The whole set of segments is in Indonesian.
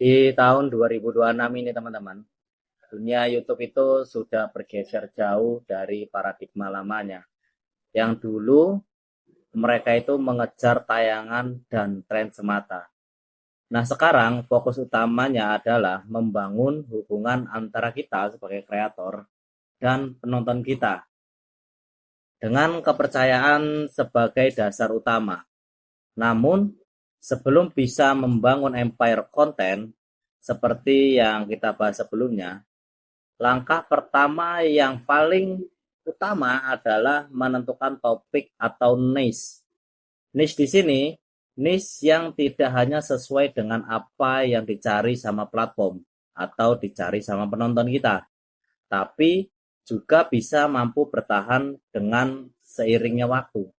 Di tahun 2026 ini teman-teman, dunia YouTube itu sudah bergeser jauh dari paradigma lamanya. Yang dulu mereka itu mengejar tayangan dan tren semata. Nah sekarang fokus utamanya adalah membangun hubungan antara kita sebagai kreator dan penonton kita dengan kepercayaan sebagai dasar utama. Namun sebelum bisa membangun empire konten seperti yang kita bahas sebelumnya, langkah pertama yang paling utama adalah menentukan topik atau niche. Niche di sini, niche yang tidak hanya sesuai dengan apa yang dicari sama platform atau dicari sama penonton kita, tapi juga bisa mampu bertahan dengan seiringnya waktu.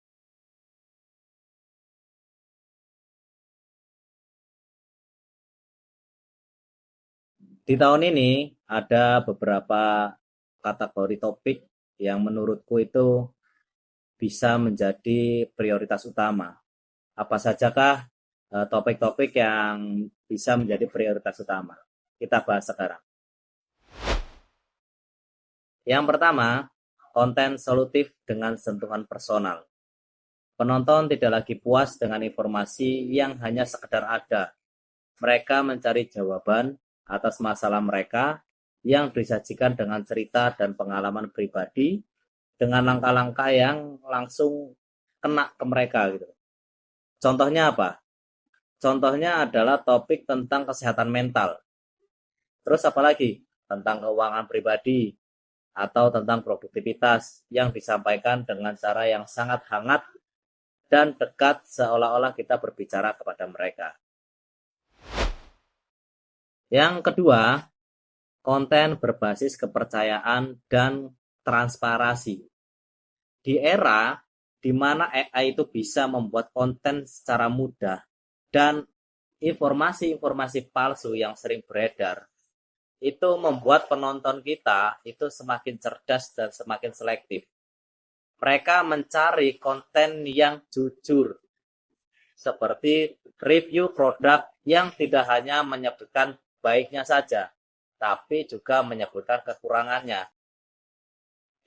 Di tahun ini ada beberapa kategori topik yang menurutku itu bisa menjadi prioritas utama. Apa sajakah topik-topik yang bisa menjadi prioritas utama? Kita bahas sekarang. Yang pertama, konten solutif dengan sentuhan personal. Penonton tidak lagi puas dengan informasi yang hanya sekedar ada. Mereka mencari jawaban atas masalah mereka yang disajikan dengan cerita dan pengalaman pribadi dengan langkah-langkah yang langsung kena ke mereka gitu. Contohnya apa? Contohnya adalah topik tentang kesehatan mental. Terus apalagi? Tentang keuangan pribadi atau tentang produktivitas yang disampaikan dengan cara yang sangat hangat dan dekat seolah-olah kita berbicara kepada mereka. Yang kedua, konten berbasis kepercayaan dan transparansi. Di era di mana AI itu bisa membuat konten secara mudah dan informasi-informasi palsu yang sering beredar, itu membuat penonton kita itu semakin cerdas dan semakin selektif. Mereka mencari konten yang jujur, seperti review produk yang tidak hanya menyebutkan baiknya saja, tapi juga menyebutkan kekurangannya.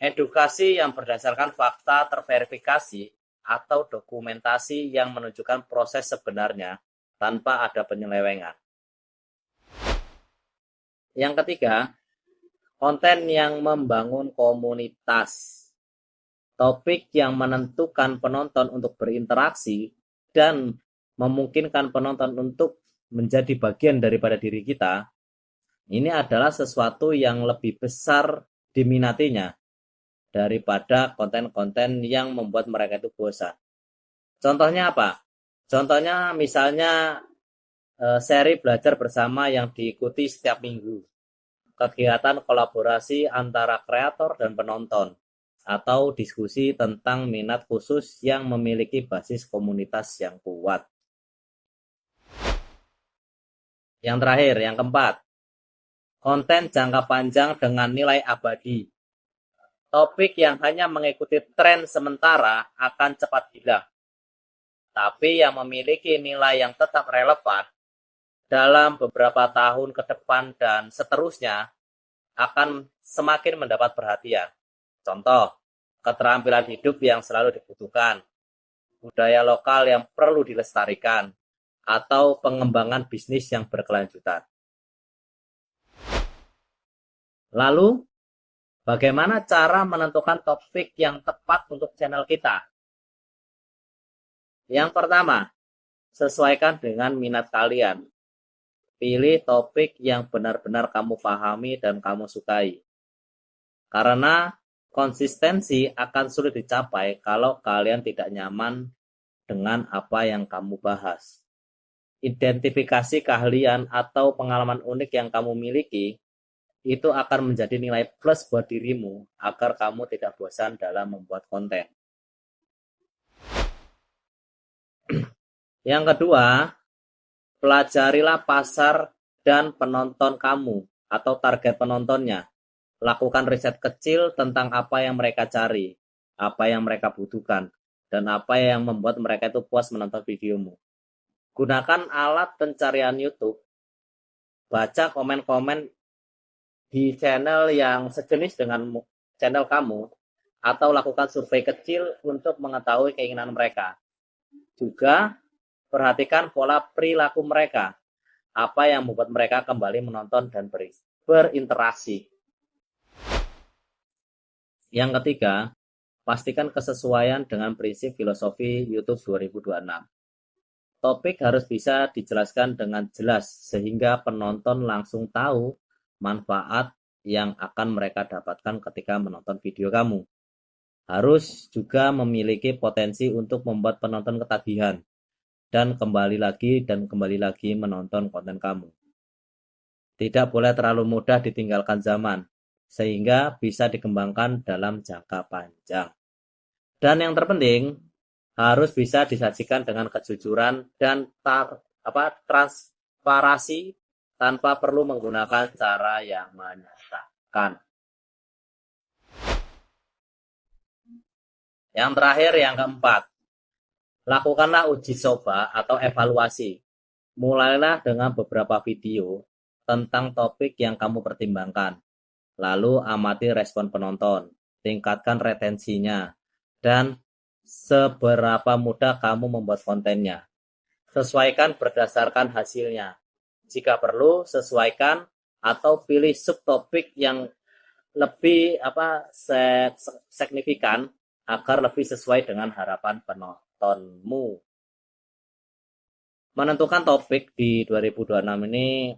Edukasi yang berdasarkan fakta terverifikasi atau dokumentasi yang menunjukkan proses sebenarnya tanpa ada penyelewengan. Yang ketiga, konten yang membangun komunitas. Topik yang menentukan penonton untuk berinteraksi dan memungkinkan penonton untuk menjadi bagian daripada diri kita, ini adalah sesuatu yang lebih besar diminatinya daripada konten-konten yang membuat mereka itu bosan. Contohnya apa? Contohnya misalnya seri belajar bersama yang diikuti setiap minggu, kegiatan kolaborasi antara kreator dan penonton, atau diskusi tentang minat khusus yang memiliki basis komunitas yang kuat. Yang terakhir, yang keempat, konten jangka panjang dengan nilai abadi. Topik yang hanya mengikuti tren sementara akan cepat hilang, tapi yang memiliki nilai yang tetap relevan dalam beberapa tahun ke depan dan seterusnya akan semakin mendapat perhatian. Contoh, keterampilan hidup yang selalu dibutuhkan, budaya lokal yang perlu dilestarikan, atau pengembangan bisnis yang berkelanjutan. Lalu, bagaimana cara menentukan topik yang tepat untuk channel kita? Yang pertama, sesuaikan dengan minat kalian. Pilih topik yang benar-benar kamu pahami dan kamu sukai. Karena konsistensi akan sulit dicapai kalau kalian tidak nyaman dengan apa yang kamu bahas. Identifikasi keahlian atau pengalaman unik yang kamu miliki itu akan menjadi nilai plus buat dirimu agar kamu tidak bosan dalam membuat konten. Yang kedua, pelajarilah pasar dan penonton kamu atau target penontonnya. Lakukan riset kecil tentang apa yang mereka cari, apa yang mereka butuhkan, dan apa yang membuat mereka itu puas menonton videomu. Gunakan alat pencarian YouTube baca komen-komen di channel yang sejenis dengan channel kamu, atau lakukan survei kecil untuk mengetahui keinginan mereka. Juga perhatikan pola perilaku mereka, apa yang membuat mereka kembali menonton dan berinteraksi. Yang ketiga, pastikan kesesuaian dengan prinsip filosofi YouTube 2026. Topik harus bisa dijelaskan dengan jelas sehingga penonton langsung tahu manfaat yang akan mereka dapatkan ketika menonton video kamu. Harus juga memiliki potensi untuk membuat penonton ketagihan dan kembali lagi menonton konten kamu. Tidak boleh terlalu mudah ditinggalkan zaman, sehingga bisa dikembangkan dalam jangka panjang. Dan yang terpenting, harus bisa disajikan dengan kejujuran dan transparansi tanpa perlu menggunakan cara yang menyesatkan. Yang terakhir, yang keempat, lakukanlah uji coba atau evaluasi. Mulailah dengan beberapa video tentang topik yang kamu pertimbangkan. Lalu amati respon penonton, tingkatkan retensinya, dan seberapa mudah kamu membuat kontennya. Sesuaikan berdasarkan hasilnya. Jika perlu, sesuaikan atau pilih subtopik yang lebih signifikan agar lebih sesuai dengan harapan penontonmu. Menentukan topik di 2026 ini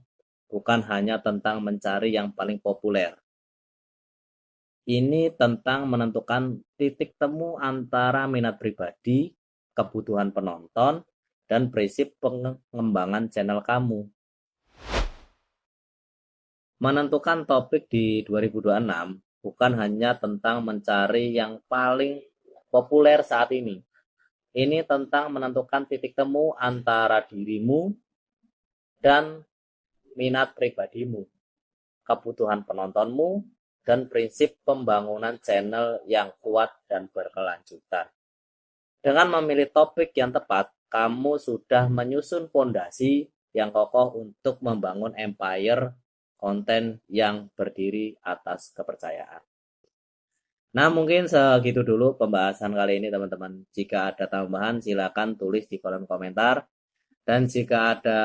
bukan hanya tentang mencari yang paling populer. Ini tentang menentukan titik temu antara minat pribadi, kebutuhan penonton, dan prinsip pengembangan channel kamu. Menentukan topik di 2026 bukan hanya tentang mencari yang paling populer saat ini. Ini tentang menentukan titik temu antara dirimu dan minat pribadimu, kebutuhan penontonmu, dan prinsip pembangunan channel yang kuat dan berkelanjutan. Dengan memilih topik yang tepat, kamu sudah menyusun fondasi yang kokoh untuk membangun empire konten yang berdiri atas kepercayaan. Nah, mungkin segitu dulu pembahasan kali ini, teman-teman. Jika ada tambahan, silakan tulis di kolom komentar. Dan jika ada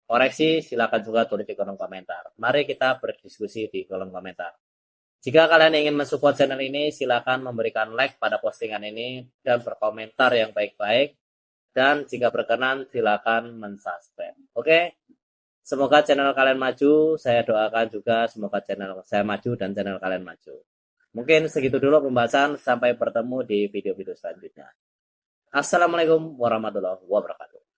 koreksi, silakan juga tulis di kolom komentar. Mari kita berdiskusi di kolom komentar. Jika kalian ingin mensupport channel ini, silakan memberikan like pada postingan ini dan berkomentar yang baik-baik. Dan jika berkenan, silakan mensubscribe. Oke? Semoga channel kalian maju. Saya doakan juga semoga channel saya maju dan channel kalian maju. Mungkin segitu dulu pembahasan. Sampai bertemu di video-video selanjutnya. Assalamualaikum warahmatullahi wabarakatuh.